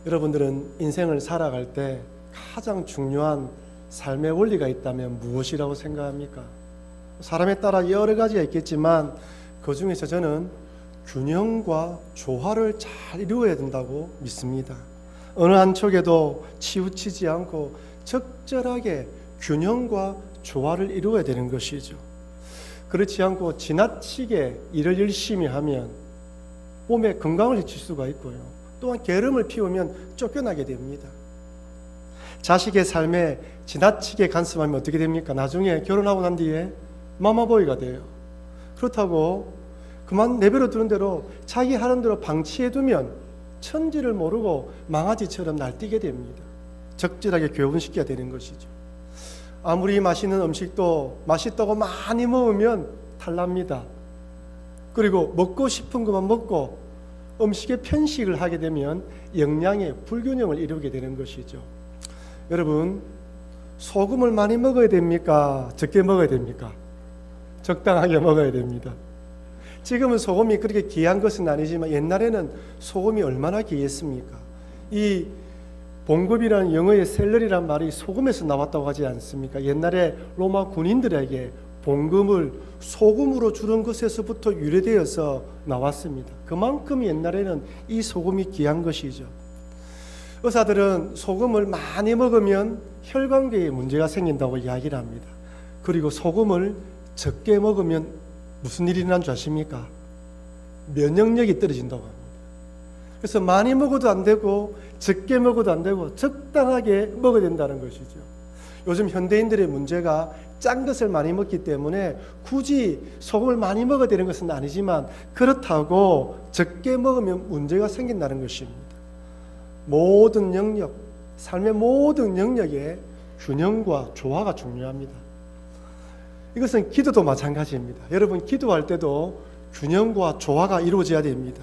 여러분들은 인생을 살아갈 때 가장 중요한 삶의 원리가 있다면 무엇이라고 생각합니까? 사람에 따라 여러 가지가 있겠지만 그 중에서 저는 균형과 조화를 잘 이루어야 된다고 믿습니다. 어느 한쪽에도 치우치지 않고 적절하게 균형과 조화를 이루어야 되는 것이죠. 그렇지 않고 지나치게 일을 열심히 하면 몸에 건강을 해칠 수가 있고요. 또한 게으름을 피우면 쫓겨나게 됩니다. 자식의 삶에 지나치게 간섭하면 어떻게 됩니까? 나중에 결혼하고 난 뒤에 마마보이가 돼요. 그렇다고 그만 내버려 두는 대로 자기 하는 대로 방치해두면 천지를 모르고 망아지처럼 날뛰게 됩니다. 적절하게 교훈시켜야 되는 것이죠. 아무리 맛있는 음식도 맛있다고 많이 먹으면 탈납니다. 그리고 먹고 싶은 것만 먹고 음식에 편식을 하게 되면 영양의 불균형을 이루게 되는 것이죠. 여러분, 소금을 많이 먹어야 됩니까? 적게 먹어야 됩니까? 적당하게 먹어야 됩니다. 지금은 소금이 그렇게 귀한 것은 아니지만 옛날에는 소금이 얼마나 귀했습니까? 이 봉급이라는 영어의 셀러리란 말이 소금에서 나왔다고 하지 않습니까? 옛날에 로마 군인들에게 봉급을 소금으로 주는 것에서부터 유래되어서 나왔습니다. 그만큼 옛날에는 이 소금이 귀한 것이죠. 의사들은 소금을 많이 먹으면 혈관계에 문제가 생긴다고 이야기를 합니다. 그리고 소금을 적게 먹으면 무슨 일이 일어난 줄 아십니까? 면역력이 떨어진다고 합니다. 그래서 많이 먹어도 안 되고 적게 먹어도 안 되고 적당하게 먹어야 된다는 것이죠. 요즘 현대인들의 문제가 짠 것을 많이 먹기 때문에 굳이 소금을 많이 먹어야 되는 것은 아니지만 그렇다고 적게 먹으면 문제가 생긴다는 것입니다. 모든 영역, 삶의 모든 영역에 균형과 조화가 중요합니다. 이것은 기도도 마찬가지입니다. 여러분, 기도할 때도 균형과 조화가 이루어져야 됩니다.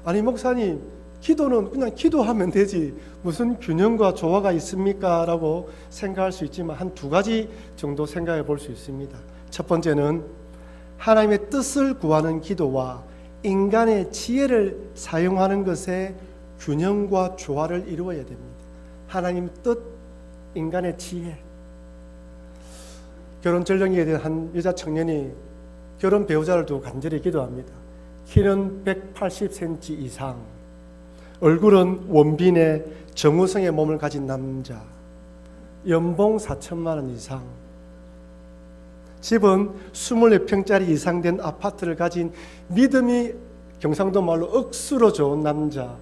아니, 목사님, 기도는 그냥 기도하면 되지 무슨 균형과 조화가 있습니까? 라고 생각할 수 있지만 한 두 가지 정도 생각해 볼 수 있습니다. 첫 번째는 하나님의 뜻을 구하는 기도와 인간의 지혜를 사용하는 것에 균형과 조화를 이루어야 됩니다. 하나님의 뜻, 인간의 지혜. 결혼 전령기에 대한 한 여자 청년이 결혼 배우자를 두고 간절히 기도합니다. 키는 180cm 이상, 얼굴은 원빈의 정우성의 몸을 가진 남자, 연봉 4천만 원 이상, 집은 24평짜리 이상 된 아파트를 가진 믿음이 경상도 말로 억수로 좋은 남자.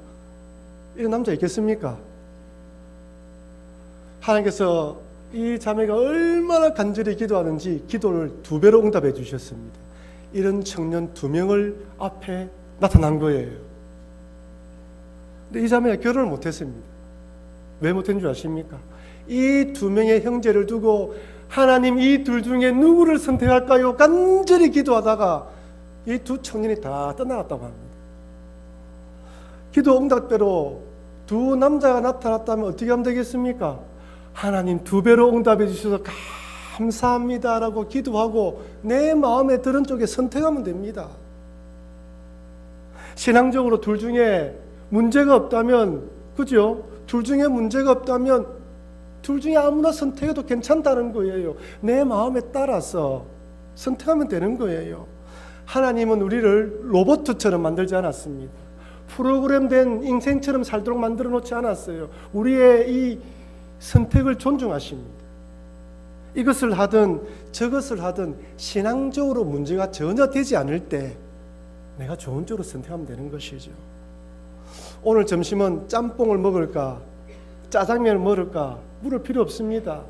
이런 남자 있겠습니까? 하나님께서 이 자매가 얼마나 간절히 기도하는지 기도를 2배로 응답해 주셨습니다. 이런 청년 2명을 앞에 나타난 거예요. 근데 이 자매가 결혼을 못했습니다. 왜 못한 줄 아십니까? 이 2명의 형제를 두고 하나님 이 둘 중에 누구를 선택할까요? 간절히 기도하다가 이 2 청년이 다 떠나갔다고 합니다. 기도 응답대로 2 남자가 나타났다면 어떻게 하면 되겠습니까? 하나님 2배로 응답해 주셔서 감사합니다 라고 기도하고 내 마음에 들은 쪽에 선택하면 됩니다. 신앙적으로 둘 중에 문제가 없다면, 그죠? 둘 중에 문제가 없다면 둘 중에 아무나 선택해도 괜찮다는 거예요. 내 마음에 따라서 선택하면 되는 거예요. 하나님은 우리를 로봇처럼 만들지 않았습니다. 프로그램된 인생처럼 살도록 만들어 놓지 않았어요. 우리의 이 선택을 존중하십니다. 이것을 하든 저것을 하든 신앙적으로 문제가 전혀 되지 않을 때 내가 좋은 쪽으로 선택하면 되는 것이죠. 오늘 점심은 짬뽕을 먹을까 짜장면을 먹을까 물을 필요 없습니다.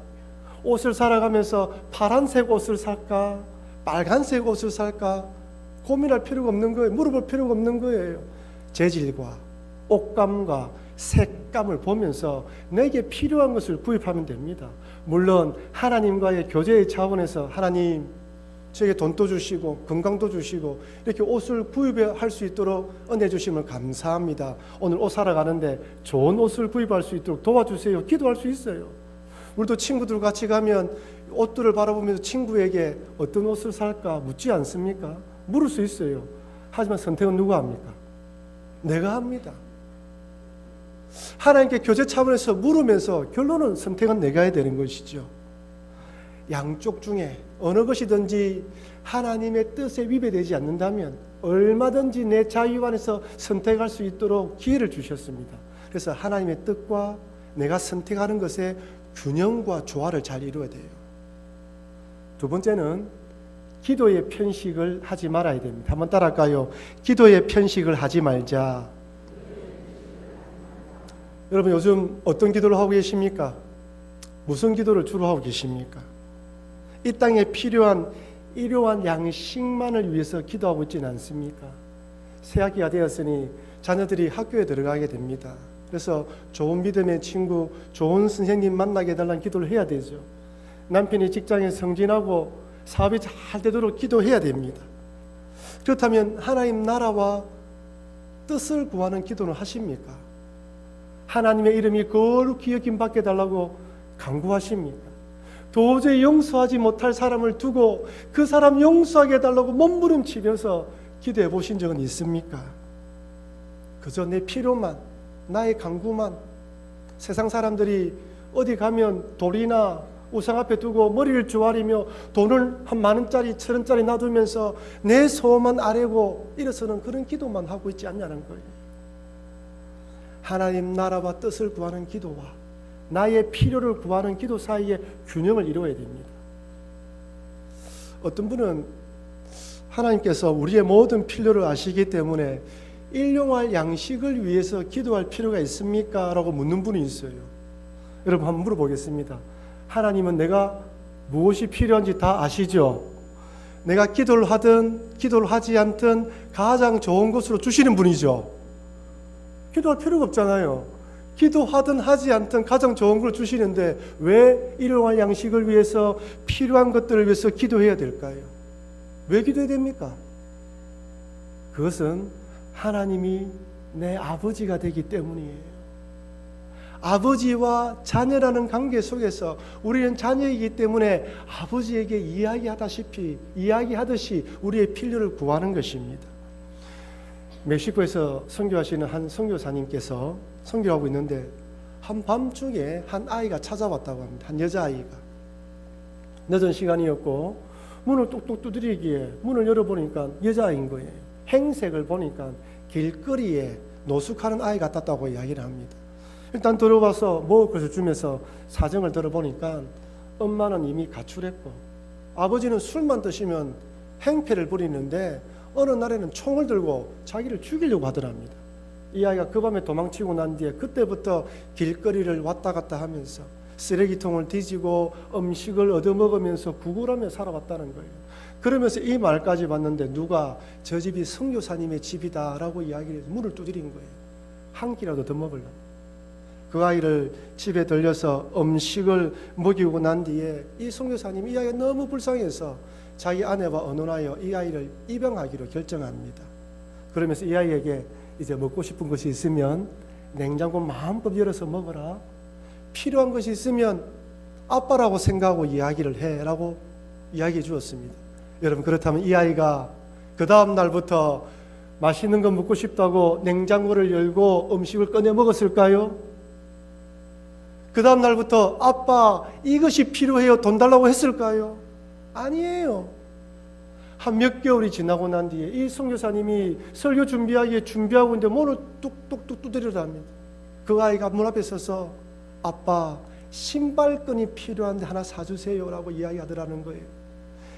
옷을 사러 가면서 파란색 옷을 살까 빨간색 옷을 살까 고민할 필요가 없는 거예요. 물어볼 필요가 없는 거예요. 재질과 옷감과 색감을 보면서 내게 필요한 것을 구입하면 됩니다. 물론 하나님과의 교제의 차원에서 하나님 저에게 돈도 주시고 건강도 주시고 이렇게 옷을 구입할 수 있도록 은혜 주심을 감사합니다. 오늘 옷 사러 가는데 좋은 옷을 구입할 수 있도록 도와주세요. 기도할 수 있어요. 우리도 친구들 같이 가면 옷들을 바라보면서 친구에게 어떤 옷을 살까 묻지 않습니까? 물을 수 있어요. 하지만 선택은 누가 합니까? 내가 합니다. 하나님께 교제 차원에서 물으면서 결론은 선택은 내가 해야 되는 것이죠. 양쪽 중에 어느 것이든지 하나님의 뜻에 위배되지 않는다면 얼마든지 내 자유 안에서 선택할 수 있도록 기회를 주셨습니다. 그래서 하나님의 뜻과 내가 선택하는 것의 균형과 조화를 잘 이루어야 돼요. 두 번째는 기도의 편식을 하지 말아야 됩니다. 한번 따라할까요? 기도의 편식을 하지 말자. 여러분 요즘 어떤 기도를 하고 계십니까? 무슨 기도를 주로 하고 계십니까? 이 땅에 필요한 일용할 양식만을 위해서 기도하고 있지는 않습니까? 새학기가 되었으니 자녀들이 학교에 들어가게 됩니다. 그래서 좋은 믿음의 친구, 좋은 선생님 만나게 해달라는 기도를 해야 되죠. 남편이 직장에 승진하고 사업이 잘 되도록 기도해야 됩니다. 그렇다면 하나님 나라와 뜻을 구하는 기도는 하십니까? 하나님의 이름이 거룩히 여김 받게 해달라고 간구하십니까? 도저히 용서하지 못할 사람을 두고 그 사람 용서하게 해달라고 몸부림치면서 기도해 보신 적은 있습니까? 그저 내 필요만, 나의 간구만, 세상 사람들이 어디 가면 돌이나 우상 앞에 두고 머리를 조아리며 돈을 한 10,000원짜리 1,000원짜리 놔두면서 내 소원만 아뢰고 일어서는 그런 기도만 하고 있지 않냐는 거예요. 하나님 나라와 뜻을 구하는 기도와 나의 필요를 구하는 기도 사이에 균형을 이루어야 됩니다. 어떤 분은 하나님께서 우리의 모든 필요를 아시기 때문에 일용할 양식을 위해서 기도할 필요가 있습니까? 라고 묻는 분이 있어요. 여러분 한번 물어보겠습니다. 하나님은 내가 무엇이 필요한지 다 아시죠? 내가 기도를 하든 기도를 하지 않든 가장 좋은 것으로 주시는 분이죠. 기도할 필요가 없잖아요. 기도하든 하지 않든 가장 좋은 걸 주시는데 왜 일용할 양식을 위해서 필요한 것들을 위해서 기도해야 될까요? 왜 기도해야 됩니까? 그것은 하나님이 내 아버지가 되기 때문이에요. 아버지와 자녀라는 관계 속에서 우리는 자녀이기 때문에 아버지에게 이야기하듯이 우리의 필요를 구하는 것입니다. 멕시코에서 선교하시는 한 선교사님께서 선교를 하고 있는데 한밤중에 한 아이가 찾아왔다고 합니다. 한 여자아이가. 늦은 시간이었고 문을 뚝뚝 두드리기에 문을 열어보니까 여자아이인 거예요. 행색을 보니까 길거리에 노숙하는 아이 같았다고 이야기를 합니다. 일단 들어와서 먹을 것을 주면서 사정을 들어보니까 엄마는 이미 가출했고 아버지는 술만 드시면 행패를 부리는데 어느 날에는 총을 들고 자기를 죽이려고 하더랍니다. 이 아이가 그 밤에 도망치고 난 뒤에 그때부터 길거리를 왔다 갔다 하면서 쓰레기통을 뒤지고 음식을 얻어먹으면서 구걸하며 살아왔다는 거예요. 그러면서 이 말까지 봤는데 누가 저 집이 선교사님의 집이다라고 이야기를 해서 문을 두드린 거예요. 한 끼라도 더 먹으려고. 그 아이를 집에 들려서 음식을 먹이고 난 뒤에 이 선교사님이 이 아이가 너무 불쌍해서 자기 아내와 언언하여 이 아이를 입양하기로 결정합니다. 그러면서 이 아이에게 이제 먹고 싶은 것이 있으면 냉장고 마음껏 열어서 먹어라. 필요한 것이 있으면 아빠라고 생각하고 이야기를 해라고 이야기해 주었습니다. 여러분 그렇다면 이 아이가 그 다음 날부터 맛있는 거 먹고 싶다고 냉장고를 열고 음식을 꺼내 먹었을까요? 그 다음 날부터 아빠 이것이 필요해요 돈 달라고 했을까요? 아니에요. 한 몇 개월이 지나고 난 뒤에 이 선교사님이 설교 준비하고 있는데 문을 뚝뚝뚝 두드리랍니다. 그 아이가 문 앞에 서서 아빠 신발끈이 필요한데 하나 사주세요라고 이야기하더라는 거예요.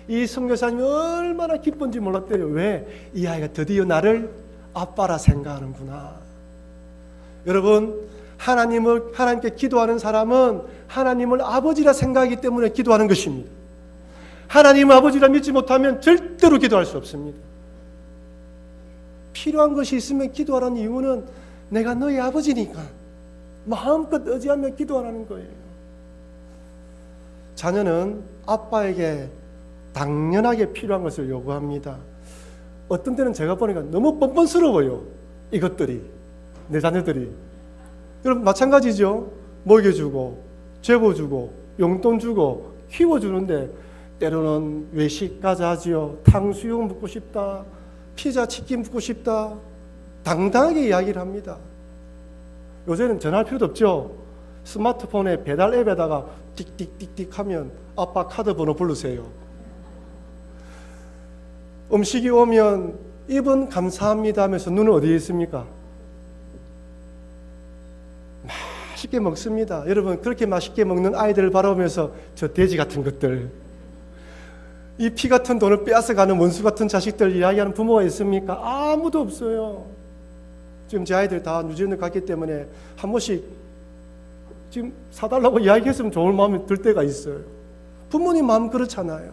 이 선교사님이 얼마나 기쁜지 몰랐대요. 왜? 이 아이가 드디어 나를 아빠라 생각하는구나. 여러분 하나님께 기도하는 사람은 하나님을 아버지라 생각하기 때문에 기도하는 것입니다. 하나님을 아버지라 믿지 못하면 절대로 기도할 수 없습니다. 필요한 것이 있으면 기도하라는 이유는 내가 너희 아버지니까 마음껏 의지하며 기도하라는 거예요. 자녀는 아빠에게 당연하게 필요한 것을 요구합니다. 어떤 때는 제가 보니까 너무 뻔뻔스러워요. 이것들이 내 자녀들이. 여러분 마찬가지죠. 먹여주고 재워주고 용돈 주고 키워주는데 때로는 외식 가자 하지요. 탕수육 먹고 싶다. 피자 치킨 먹고 싶다. 당당하게 이야기를 합니다. 요새는 전화할 필요도 없죠. 스마트폰에 배달 앱에다가 띡띡띡띡 하면 아빠 카드 번호 부르세요. 음식이 오면 입은 감사합니다 하면서 눈은 어디에 있습니까? 맛있게 먹습니다. 여러분, 그렇게 맛있게 먹는 아이들을 바라보면서 저 돼지 같은 것들, 이 피 같은 돈을 빼앗아가는 원수 같은 자식들 이야기하는 부모가 있습니까? 아무도 없어요. 지금 제 아이들 다 뉴질랜드 갔기 때문에 한 번씩 지금 사달라고 이야기했으면 좋을 마음이 들 때가 있어요. 부모님 마음 그렇잖아요.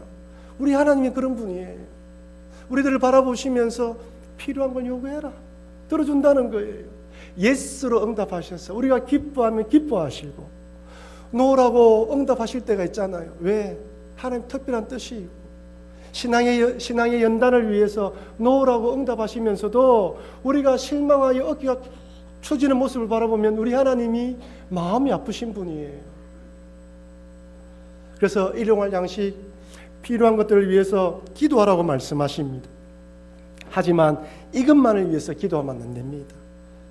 우리 하나님이 그런 분이에요. 우리들을 바라보시면서 필요한 걸 요구해라, 들어준다는 거예요. 예스로 응답하셔서 우리가 기뻐하면 기뻐하시고, 노라고 응답하실 때가 있잖아요. 왜? 하나님 특별한 뜻이 있고, 신앙의 연단을 위해서 노라고 응답하시면서도 우리가 실망하여 어깨가 처지는 모습을 바라보면 우리 하나님이 마음이 아프신 분이에요. 그래서 일용할 양식, 필요한 것들을 위해서 기도하라고 말씀하십니다. 하지만 이것만을 위해서 기도하면 안 됩니다.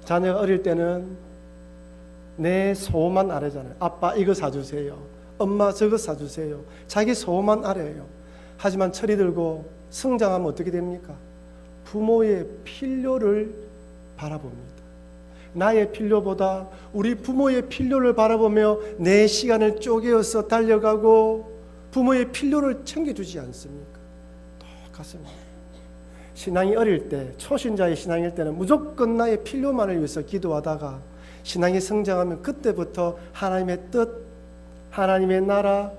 자녀가 어릴 때는 내 소원만 아뢰잖아요. 아빠 이거 사주세요, 엄마 저거 사주세요. 자기 소원만 아뢰요. 하지만 철이 들고 성장하면 어떻게 됩니까? 부모의 필요를 바라봅니다. 나의 필요보다 우리 부모의 필요를 바라보며 내 시간을 쪼개어서 달려가고 부모의 필요를 챙겨주지 않습니까? 똑같습니다. 신앙이 어릴 때, 초신자의 신앙일 때는 무조건 나의 필요만을 위해서 기도하다가 신앙이 성장하면 그때부터 하나님의 뜻, 하나님의 나라,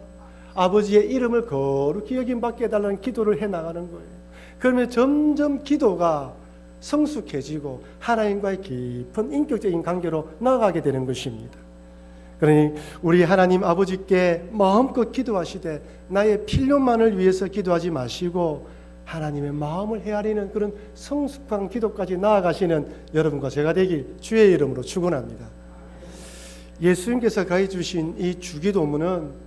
아버지의 이름을 거룩히 여김받게 해달라는 기도를 해나가는 거예요. 그러면 점점 기도가 성숙해지고 하나님과의 깊은 인격적인 관계로 나아가게 되는 것입니다. 그러니 우리 하나님 아버지께 마음껏 기도하시되 나의 필요만을 위해서 기도하지 마시고 하나님의 마음을 헤아리는 그런 성숙한 기도까지 나아가시는 여러분과 제가 되길 주의 이름으로 축원합니다. 예수님께서 가르쳐주신 이 주기도문은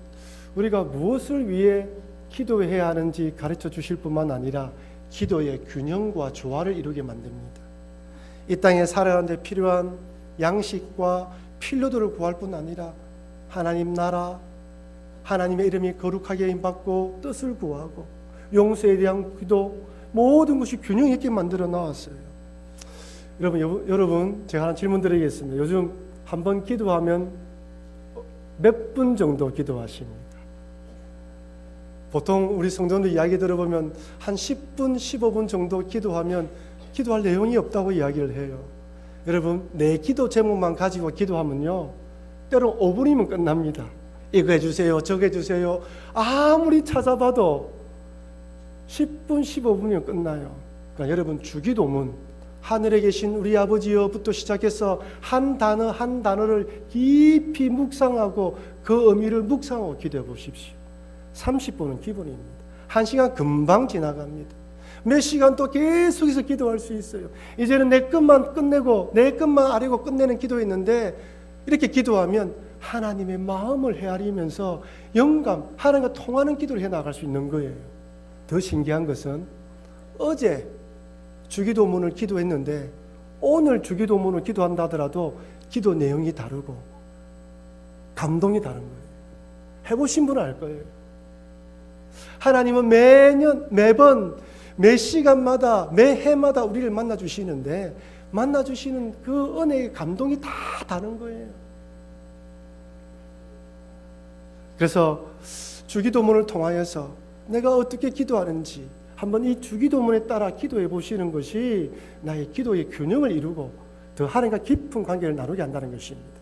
우리가 무엇을 위해 기도해야 하는지 가르쳐 주실 뿐만 아니라 기도의 균형과 조화를 이루게 만듭니다. 이 땅에 살아가는 데 필요한 양식과 필요들을 구할 뿐 아니라 하나님 나라, 하나님의 이름이 거룩하게 임받고 뜻을 구하고 용서에 대한 기도, 모든 것이 균형 있게 만들어 나왔어요. 여러분 제가 하나 질문 드리겠습니다. 요즘 한 번 기도하면 몇 분 정도 기도하십니까? 보통 우리 성도들 이야기 들어보면 한 10분, 15분 정도 기도하면 기도할 내용이 없다고 이야기를 해요. 여러분, 내 기도 제목만 가지고 기도하면요, 때로 5분이면 끝납니다. 이거 해주세요, 저거 해주세요. 아무리 찾아봐도 10분, 15분이면 끝나요. 그러니까 여러분, 주기도문, 하늘에 계신 우리 아버지여부터 시작해서 한 단어 한 단어를 깊이 묵상하고 그 의미를 묵상하고 기도해 보십시오. 30분은 기본입니다. 1시간 금방 지나갑니다. 몇 시간 또 계속해서 기도할 수 있어요. 이제는 내 것만 끝내고 내 것만 아뢰고 끝내는 기도였는데 이렇게 기도하면 하나님의 마음을 헤아리면서 영감, 하나님과 통하는 기도를 해나갈 수 있는 거예요. 더 신기한 것은 어제 주기도문을 기도했는데 오늘 주기도문을 기도한다 하더라도 기도 내용이 다르고 감동이 다른 거예요. 해보신 분은 알 거예요. 하나님은 매년, 매번, 매 시간마다, 매 해마다 우리를 만나주시는데 만나주시는 그 은혜의 감동이 다 다른 거예요. 그래서 주기도문을 통하여서 내가 어떻게 기도하는지 한번 이 주기도문에 따라 기도해 보시는 것이 나의 기도의 균형을 이루고 더 하나님과 깊은 관계를 나누게 한다는 것입니다.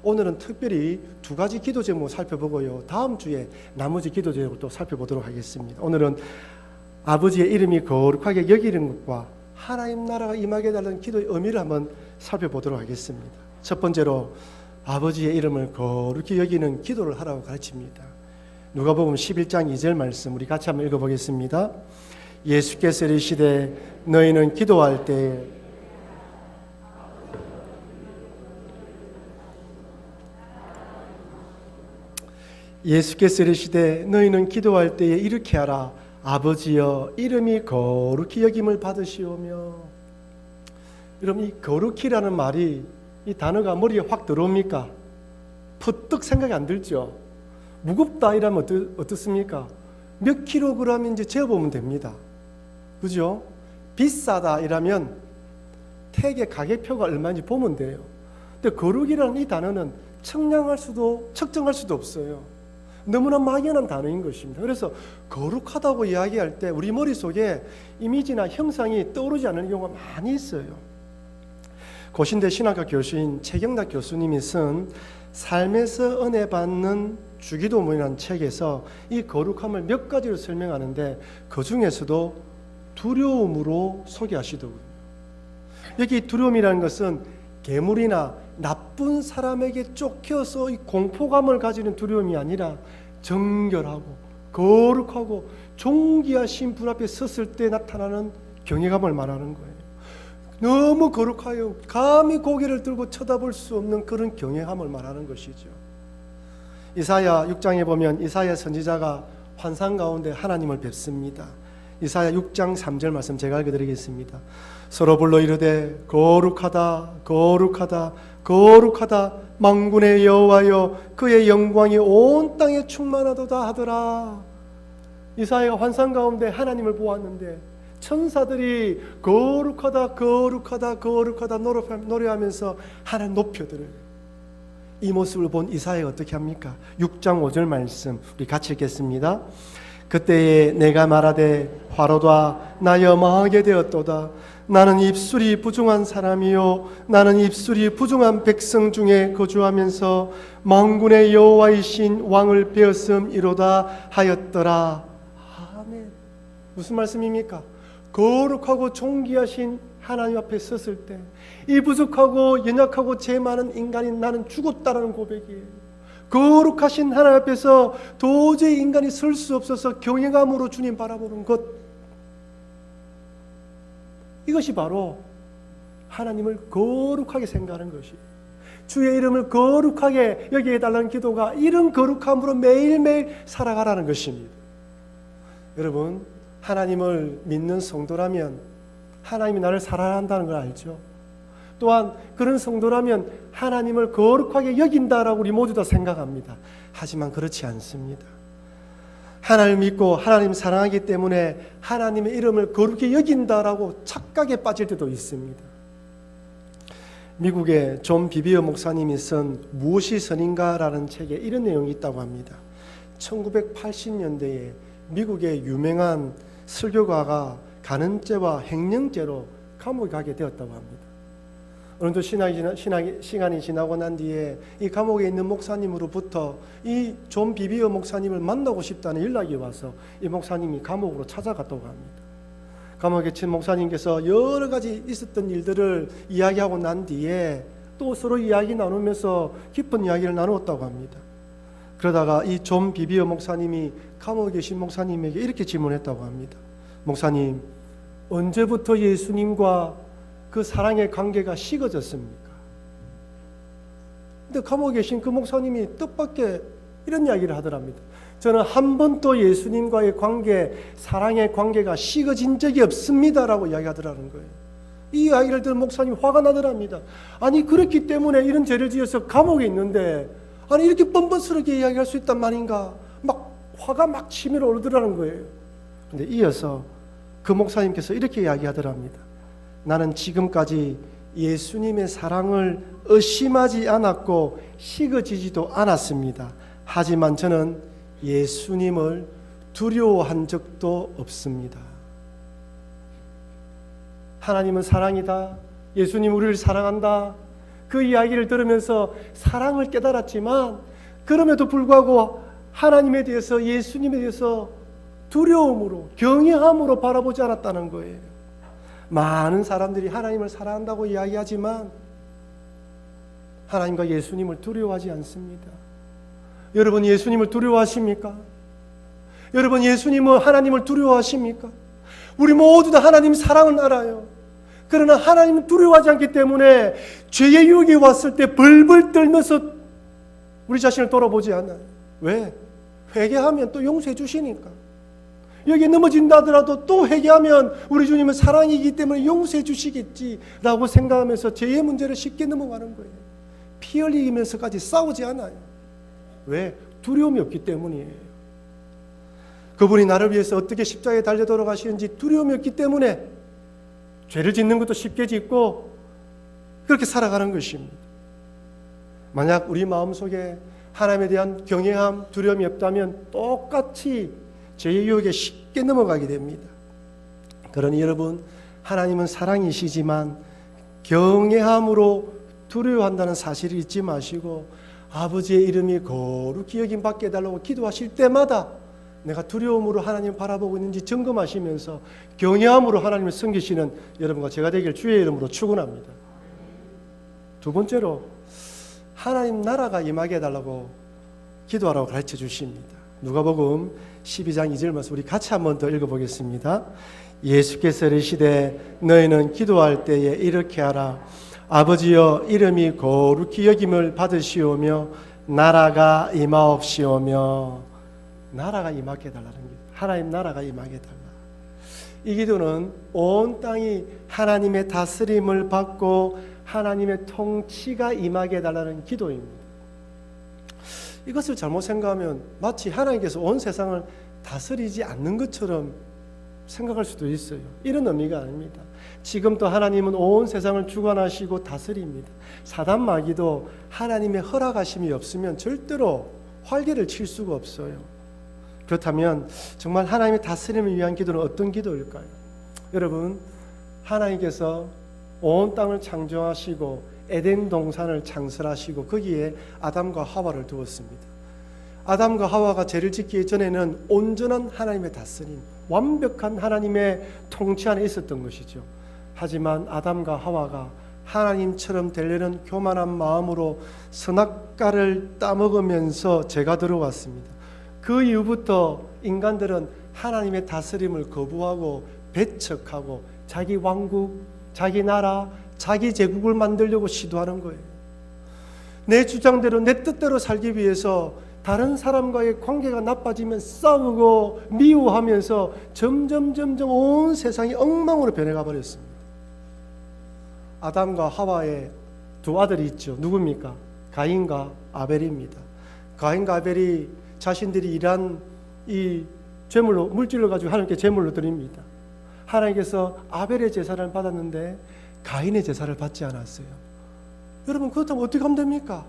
오늘은 특별히 2가지 기도 제목을 살펴보고요. 다음 주에 나머지 기도 제목을 또 살펴보도록 하겠습니다. 오늘은 아버지의 이름이 거룩하게 여기는 것과 하나님 나라가 임하게 해달라는 기도의 의미를 한번 살펴보도록 하겠습니다. 첫 번째로 아버지의 이름을 거룩히 여기는 기도를 하라고 가르칩니다. 누가복음 11장 2절 말씀 우리 같이 한번 읽어보겠습니다. 예수께서 이르시되 너희는 기도할 때 예수께서 이르시되 너희는 기도할 때에 이렇게 하라. 아버지여 이름이 거룩히 여김을 받으시오며. 여러분, 이 거룩히라는 말이 이 단어가 머리에 확 들어옵니까? 퍼뜩 생각이 안 들죠. 무겁다 이러면 어떻습니까? 몇 킬로그램인지 재어보면 됩니다. 그죠? 비싸다 이러면 택의 가격표가 얼마인지 보면 돼요. 근데 거룩이라는 이 단어는 측량할 수도 측정할 수도 없어요. 너무나 막연한 단어인 것입니다. 그래서 거룩하다고 이야기할 때 우리 머릿속에 이미지나 형상이 떠오르지 않는 경우가 많이 있어요. 고신대 신학과 교수인 최경락 교수님이 쓴 삶에서 은혜 받는 주기도문이라는 책에서 이 거룩함을 몇 가지로 설명하는데 그 중에서도 두려움으로 소개하시더군요. 여기 두려움이라는 것은 괴물이나 나쁜 사람에게 쫓겨서 이 공포감을 가지는 두려움이 아니라 정결하고 거룩하고 존귀하신 분 앞에 섰을 때 나타나는 경외감을 말하는 거예요. 너무 거룩하여 감히 고개를 들고 쳐다볼 수 없는 그런 경외함을 말하는 것이죠. 이사야 6장에 보면 이사야 선지자가 환상 가운데 하나님을 뵙습니다. 이사야 6장 3절 말씀 제가 읽어드리겠습니다. 서로 불러 이르되 거룩하다 거룩하다 거룩하다 만군의 여호와여 그의 영광이 온 땅에 충만하도다 하더라. 이사야가 환상 가운데 하나님을 보았는데 천사들이 거룩하다 거룩하다 거룩하다 노래하면서 하나님 높여들어요. 이 모습을 본 이사야가 어떻게 합니까? 6장 5절 말씀 우리 같이 읽겠습니다. 그때에 내가 말하되 화로다 나여 망하게 되었도다. 나는 입술이 부정한 사람이요 나는 입술이 부정한 백성 중에 거주하면서 만군의 여호와이신 왕을 배었음이로다 하였더라. 아멘. 무슨 말씀입니까? 거룩하고 존귀하신 하나님 앞에 섰을 때 이 부족하고 연약하고 죄 많은 인간인 나는 죽었다라는 고백이에요. 거룩하신 하나님 앞에서 도저히 인간이 설 수 없어서 경외감으로 주님 바라보는 것, 이것이 바로 하나님을 거룩하게 생각하는 것이에요. 주의 이름을 거룩하게 여기해달라는 기도가 이런 거룩함으로 매일매일 살아가라는 것입니다. 여러분, 하나님을 믿는 성도라면 하나님이 나를 사랑한다는 걸 알죠. 또한 그런 성도라면 하나님을 거룩하게 여긴다라고 우리 모두 다 생각합니다. 하지만 그렇지 않습니다. 하나님을 믿고 하나님 사랑하기 때문에 하나님의 이름을 거룩히 여긴다라고 착각에 빠질 때도 있습니다. 미국의 존 비비어 목사님이 쓴 무엇이 선인가라는 책에 이런 내용이 있다고 합니다. 1980년대에 미국의 유명한 설교가가 간음죄와 횡령죄로 감옥에 가게 되었다고 합니다. 어느덧 시간이 지나고 난 뒤에 이 감옥에 있는 목사님으로부터 이 존 비비어 목사님을 만나고 싶다는 연락이 와서 이 목사님이 감옥으로 찾아갔다고 합니다. 감옥에 친 목사님께서 여러 가지 있었던 일들을 이야기하고 난 뒤에 또 서로 이야기 나누면서 깊은 이야기를 나누었다고 합니다. 그러다가 이 존 비비어 목사님이 감옥에 계신 목사님에게 이렇게 질문했다고 합니다. 목사님, 언제부터 예수님과 그 사랑의 관계가 식어졌습니까? 근데 감옥에 계신 그 목사님이 뜻밖의 이런 이야기를 하더랍니다. 저는 한 번도 예수님과의 관계, 사랑의 관계가 식어진 적이 없습니다라고 이야기하더라는 거예요. 이 이야기를 들은 목사님이 화가 나더랍니다. 아니 그렇기 때문에 이런 죄를 지어서 감옥에 있는데 아니 이렇게 뻔뻔스럽게 이야기할 수 있단 말인가? 막 화가 막 치밀어 오르더라는 거예요. 근데 이어서 그 목사님께서 이렇게 이야기하더랍니다. 나는 지금까지 예수님의 사랑을 의심하지 않았고 식어지지도 않았습니다. 하지만 저는 예수님을 두려워한 적도 없습니다. 하나님은 사랑이다. 예수님 우리를 사랑한다. 그 이야기를 들으면서 사랑을 깨달았지만 그럼에도 불구하고 하나님에 대해서 예수님에 대해서 두려움으로 경외함으로 바라보지 않았다는 거예요. 많은 사람들이 하나님을 사랑한다고 이야기하지만 하나님과 예수님을 두려워하지 않습니다. 여러분 예수님을 두려워하십니까? 여러분 예수님은 하나님을 두려워하십니까? 우리 모두 다 하나님 사랑을 알아요. 그러나 하나님을 두려워하지 않기 때문에 죄의 유혹이 왔을 때 벌벌 떨면서 우리 자신을 돌아보지 않아요. 왜? 회개하면 또 용서해 주시니까. 여기 넘어진다 하더라도 또 회개하면 우리 주님은 사랑이기 때문에 용서해 주시겠지라고 생각하면서 죄의 문제를 쉽게 넘어가는 거예요. 피 흘리면서까지 싸우지 않아요. 왜? 두려움이 없기 때문이에요. 그분이 나를 위해서 어떻게 십자가에 달려 돌아가시는지 두려움이 없기 때문에 죄를 짓는 것도 쉽게 짓고 그렇게 살아가는 것입니다. 만약 우리 마음속에 하나님에 대한 경외함, 두려움이 없다면 똑같이 죄의 유혹에 쉽게 넘어가게 됩니다. 그러니 여러분, 하나님은 사랑이시지만 경외함으로 두려워한다는 사실을 잊지 마시고 아버지의 이름이 거룩히 여김받게 해달라고 기도하실 때마다 내가 두려움으로 하나님을 바라보고 있는지 점검하시면서 경외함으로 하나님을 섬기시는 여러분과 제가 되길 주의 이름으로 축원합니다. 두 번째로 하나님 나라가 임하게 해달라고 기도하라고 가르쳐 주십니다. 누가복음 12장 2절 말씀 우리 같이 한번 더 읽어보겠습니다. 예수께서 이르시되 너희는 기도할 때에 이렇게 하라. 아버지여 이름이 거룩히 여김을 받으시오며 나라가 임하옵시오며. 나라가 임하게 해달라는 게 하나님 나라가 임하게 해달라. 이 기도는 온 땅이 하나님의 다스림을 받고 하나님의 통치가 임하게 해달라는 기도입니다. 이것을 잘못 생각하면 마치 하나님께서 온 세상을 다스리지 않는 것처럼 생각할 수도 있어요. 이런 의미가 아닙니다. 지금도 하나님은 온 세상을 주관하시고 다스립니다. 사단 마귀도 하나님의 허락하심이 없으면 절대로 활개를 칠 수가 없어요. 그렇다면 정말 하나님의 다스림을 위한 기도는 어떤 기도일까요? 여러분, 하나님께서 온 땅을 창조하시고 에덴 동산을 창설하시고 거기에 아담과 하와를 두었습니다. 아담과 하와가 죄를 짓기 전에는 온전한 하나님의 다스림, 완벽한 하나님의 통치 안에 있었던 것이죠. 하지만 아담과 하와가 하나님처럼 되려는 교만한 마음으로 선악과를 따먹으면서 죄가 들어왔습니다. 그 이후부터 인간들은 하나님의 다스림을 거부하고 배척하고 자기 왕국, 자기 나라, 자기 제국을 만들려고 시도하는 거예요. 내 주장대로 내 뜻대로 살기 위해서 다른 사람과의 관계가 나빠지면 싸우고 미워하면서 점점 온 세상이 엉망으로 변해가 버렸습니다. 아담과 하와의 두 아들이 있죠. 누굽니까? 가인과 아벨입니다. 가인과 아벨이 자신들이 일한 이 제물로 물질을 가지고 하나님께 제물로 드립니다. 하나님께서 아벨의 제사를 받았는데 가인의 제사를 받지 않았어요. 여러분, 그렇다면 어떻게 하면 됩니까?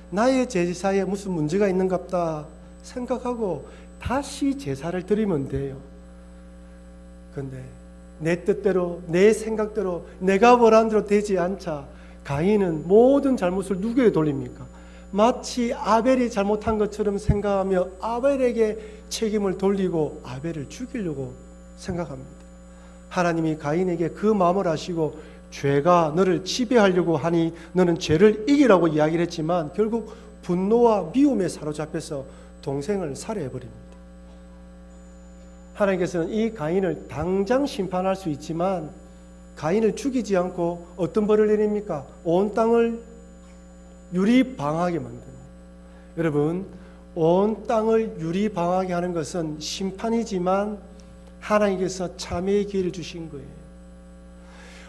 나의 제사에 무슨 문제가 있는갑다 생각하고 다시 제사를 드리면 돼요. 그런데 내 뜻대로 내 생각대로 내가 원하는 대로 되지 않자 가인은 모든 잘못을 누구에게 돌립니까? 마치 아벨이 잘못한 것처럼 생각하며 아벨에게 책임을 돌리고 아벨을 죽이려고 생각합니다. 하나님이 가인에게 그 마음을 아시고 죄가 너를 지배하려고 하니 너는 죄를 이기라고 이야기를 했지만 결국 분노와 미움에 사로잡혀서 동생을 살해해버립니다. 하나님께서는 이 가인을 당장 심판할 수 있지만 가인을 죽이지 않고 어떤 벌을 내립니까? 온 땅을 유리방하게 만듭니다. 여러분, 온 땅을 유리방하게 하는 것은 심판이지만 하나님께서 참회의 기회를 주신 거예요.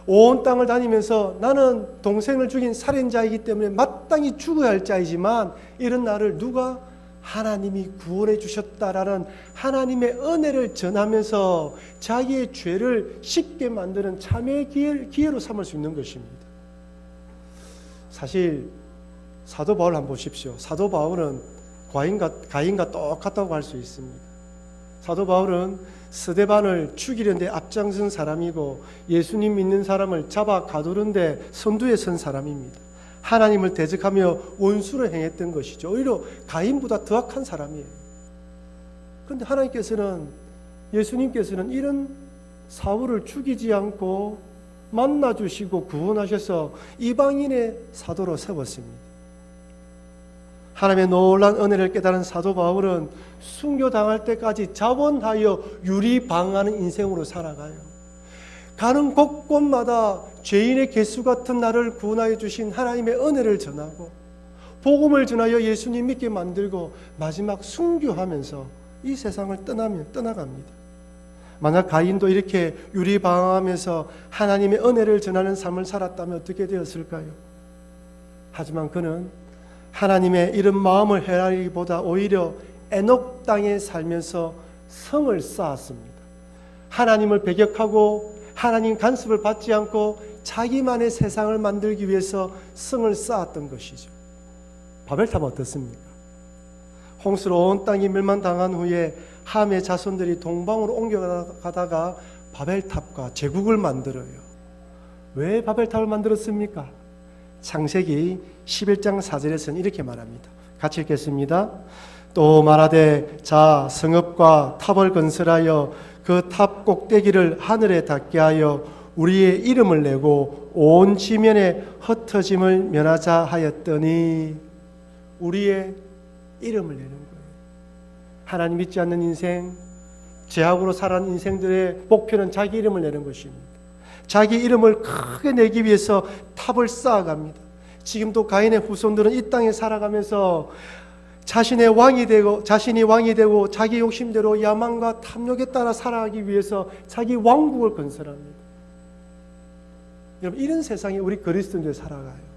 온 땅을 다니면서 나는 동생을 죽인 살인자이기 때문에 마땅히 죽어야 할 자이지만 이런 나를 누가 하나님이 구원해 주셨다라는 하나님의 은혜를 전하면서 자기의 죄를 쉽게 만드는 참회의 기회로 삼을 수 있는 것입니다. 사실 사도 바울 한번 보십시오. 사도 바울은 가인과 똑같다고 할 수 있습니다. 사도 바울은 스데반을 죽이려는데 앞장선 사람이고 예수님 믿는 사람을 잡아 가두는데 선두에 선 사람입니다. 하나님을 대적하며 원수로 행했던 것이죠. 오히려 가인보다 더 악한 사람이에요. 그런데 하나님께서는, 예수님께서는 이런 사울을 죽이지 않고 만나주시고 구원하셔서 이방인의 사도로 세웠습니다. 하나님의 놀라운 은혜를 깨달은 사도 바울은 순교당할 때까지 자원하여 유리방하는 인생으로 살아가요. 가는 곳곳마다 죄인의 개수 같은 나를 구원하여 주신 하나님의 은혜를 전하고 복음을 전하여 예수님 믿게 만들고 마지막 순교하면서 이 세상을 떠나갑니다. 만약 가인도 이렇게 유리방황하면서 하나님의 은혜를 전하는 삶을 살았다면 어떻게 되었을까요? 하지만 그는 하나님의 이런 마음을 헤아리기보다 오히려 에녹 땅에 살면서 성을 쌓았습니다. 하나님을 배격하고 하나님 간섭을 받지 않고 자기만의 세상을 만들기 위해서 성을 쌓았던 것이죠. 바벨탑 어떻습니까? 홍수로 온 땅이 멸망당한 후에 함의 자손들이 동방으로 옮겨가다가 바벨탑과 제국을 만들어요. 왜 바벨탑을 만들었습니까? 창세기 11장 4절에서는 이렇게 말합니다. 같이 읽겠습니다. 또 말하되 자 성읍과 탑을 건설하여 그 탑 꼭대기를 하늘에 닿게 하여 우리의 이름을 내고 온 지면에 흩어짐을 면하자 하였더니 우리의 이름을 내는 거예요. 하나님 믿지 않는 인생, 죄악으로 살아가는 인생들의 목표는 자기 이름을 내는 것입니다. 자기 이름을 크게 내기 위해서 탑을 쌓아갑니다. 지금도 가인의 후손들은 이 땅에 살아가면서 자신이 왕이 되고 자기 욕심대로 야망과 탐욕에 따라 살아가기 위해서 자기 왕국을 건설합니다. 여러분, 이런 세상에 우리 그리스도인들이 살아가요.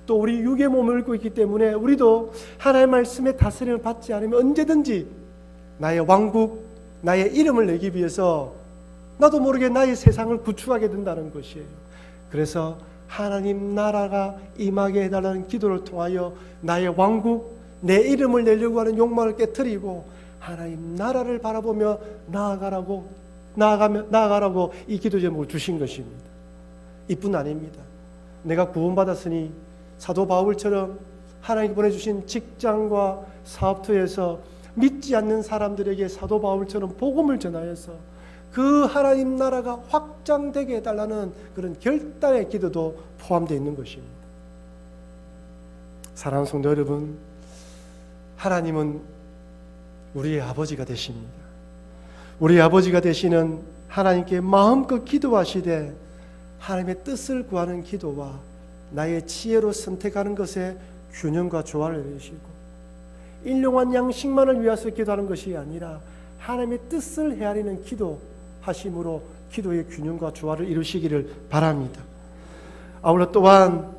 또 우리 육의 몸을 입고 있기 때문에 우리도 하나님의 말씀에 다스림을 받지 않으면 언제든지 나의 왕국, 나의 이름을 내기 위해서 나도 모르게 나의 세상을 구축하게 된다는 것이에요. 그래서 하나님 나라가 임하게 해달라는 기도를 통하여 나의 왕국, 내 이름을 내려고 하는 욕망을 깨트리고 하나님 나라를 바라보며 나아가라고 이 기도 제목을 주신 것입니다. 이뿐 아닙니다. 내가 구원받았으니 사도 바울처럼 하나님이 보내주신 직장과 사업터에서 믿지 않는 사람들에게 사도 바울처럼 복음을 전하여서 그 하나님 나라가 확장되게 해달라는 그런 결단의 기도도 포함되어 있는 것입니다. 사랑하는 성도 여러분, 하나님은 우리의 아버지가 되십니다. 우리 아버지가 되시는 하나님께 마음껏 기도하시되 하나님의 뜻을 구하는 기도와 나의 지혜로 선택하는 것에 균형과 조화를 이루시고 일용한 양식만을 위해서 기도하는 것이 아니라 하나님의 뜻을 헤아리는 기도하심으로 기도의 균형과 조화를 이루시기를 바랍니다. 아울러 또한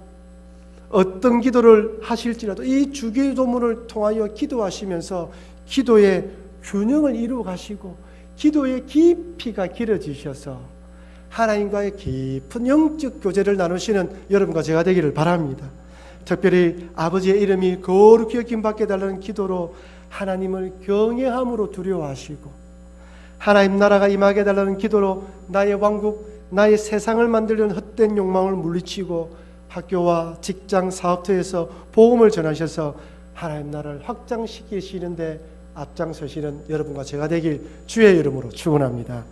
어떤 기도를 하실지라도 이 주기도문을 통하여 기도하시면서 기도의 균형을 이루어 가시고 기도의 깊이가 길어지셔서 하나님과의 깊은 영적 교제를 나누시는 여러분과 제가 되기를 바랍니다. 특별히 아버지의 이름이 거룩히 여김받게 해달라는 기도로 하나님을 경외함으로 두려워하시고 하나님 나라가 임하게 해달라는 기도로 나의 왕국, 나의 세상을 만들려는 헛된 욕망을 물리치고 학교와 직장, 사업터에서 복음을 전하셔서 하나님 나라를 확장시키시는데 앞장서시는 여러분과 제가 되길 주의 이름으로 축원합니다.